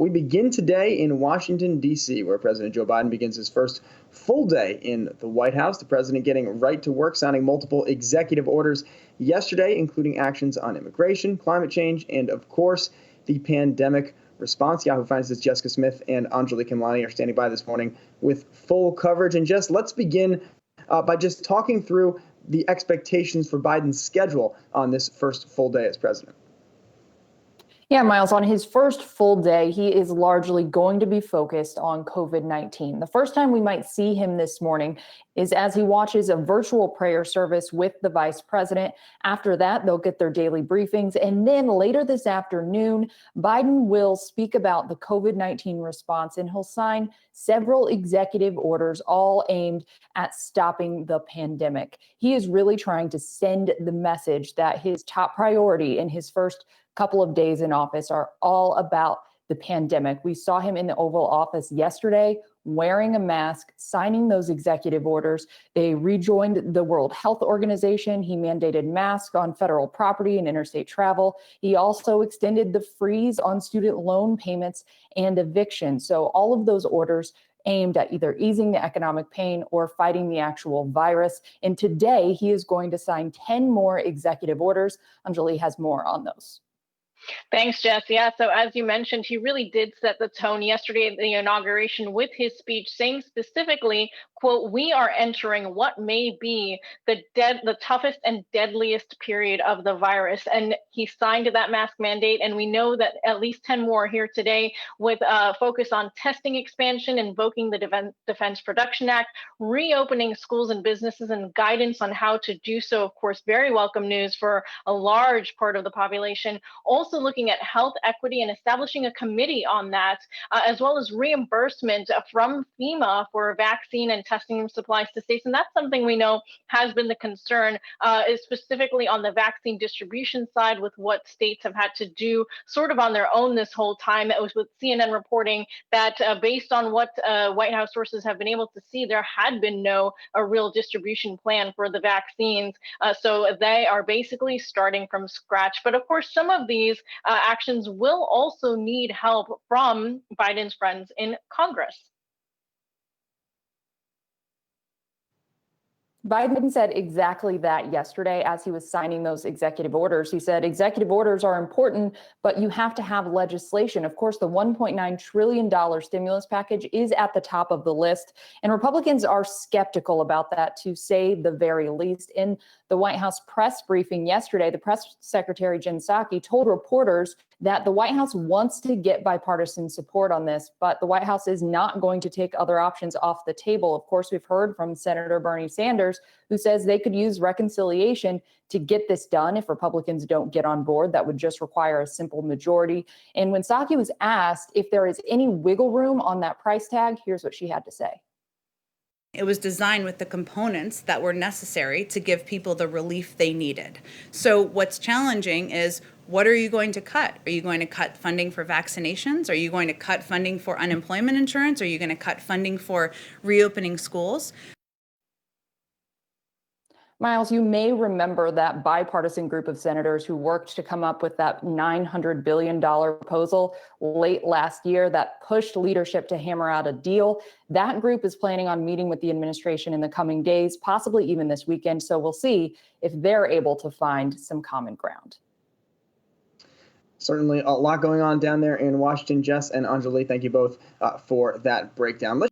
We begin today in Washington, D.C., where President Joe Biden begins his first full day in the White House. The president getting right to work, signing multiple executive orders yesterday, including actions on immigration, climate change, and, of course, the pandemic response. Yahoo Finance's Jessica Smith and Anjalee Khemlani are standing by this morning with full coverage. And Jess, let's begin by just talking through the expectations for Biden's schedule on this first full day as president. Yeah, Miles, on his first full day, he is largely going to be focused on COVID-19. The first time we might see him this morning is as he watches a virtual prayer service with the vice president. After that, they'll get their daily briefings. And then later this afternoon, Biden will speak about the COVID-19 response, and he'll sign several executive orders, all aimed at stopping the pandemic. He is really trying to send the message that his top priority in his first couple of days in office are all about the pandemic. We saw him in the Oval Office yesterday wearing a mask, signing those executive orders. They rejoined the World Health Organization. He mandated masks on federal property and interstate travel. He also extended the freeze on student loan payments and eviction. So all of those orders aimed at either easing the economic pain or fighting the actual virus. And today he is going to sign 10 more executive orders. Anjalee has more on those. Thanks, Jess. Yeah, so as you mentioned, he really did set the tone yesterday at the inauguration with his speech, saying specifically, quote, "We are entering what may be the toughest and deadliest period of the virus." And he signed that mask mandate, and we know that at least 10 more here today with a focus on testing expansion, invoking the Defense Production Act, reopening schools and businesses, and guidance on how to do so. Of course, very welcome news for a large part of the population. Also looking at health equity and establishing a committee on that, as well as reimbursement from FEMA for vaccine and testing supplies to states. And that's something we know has been the concern, is specifically on the vaccine distribution side, with what states have had to do sort of on their own this whole time. It was with CNN reporting that based on what White House sources have been able to see, there had been no real distribution plan for the vaccines. So they are basically starting from scratch. But of course, some of these actions will also need help from Biden's friends in Congress. Biden said exactly that yesterday as he was signing those executive orders. He said executive orders are important, but you have to have legislation. Of course, the $1.9 trillion stimulus package is at the top of the list, and Republicans are skeptical about that, to say the very least. In the White House press briefing yesterday, the press secretary, Jen Psaki, told reporters that the White House wants to get bipartisan support on this, but the White House is not going to take other options off the table. Of course, we've heard from Senator Bernie Sanders, who says they could use reconciliation to get this done if Republicans don't get on board. That would just require a simple majority. And when Psaki was asked if there is any wiggle room on that price tag, here's what she had to say. It was designed with the components that were necessary to give people the relief they needed. So what's challenging is, what are you going to cut? Are you going to cut funding for vaccinations? Are you going to cut funding for unemployment insurance? Are you going to cut funding for reopening schools? Miles, you may remember that bipartisan group of senators who worked to come up with that $900 billion proposal late last year that pushed leadership to hammer out a deal. That group is planning on meeting with the administration in the coming days, possibly even this weekend. So we'll see if they're able to find some common ground. Certainly a lot going on down there in Washington. Jess and Anjalee, thank you both for that breakdown.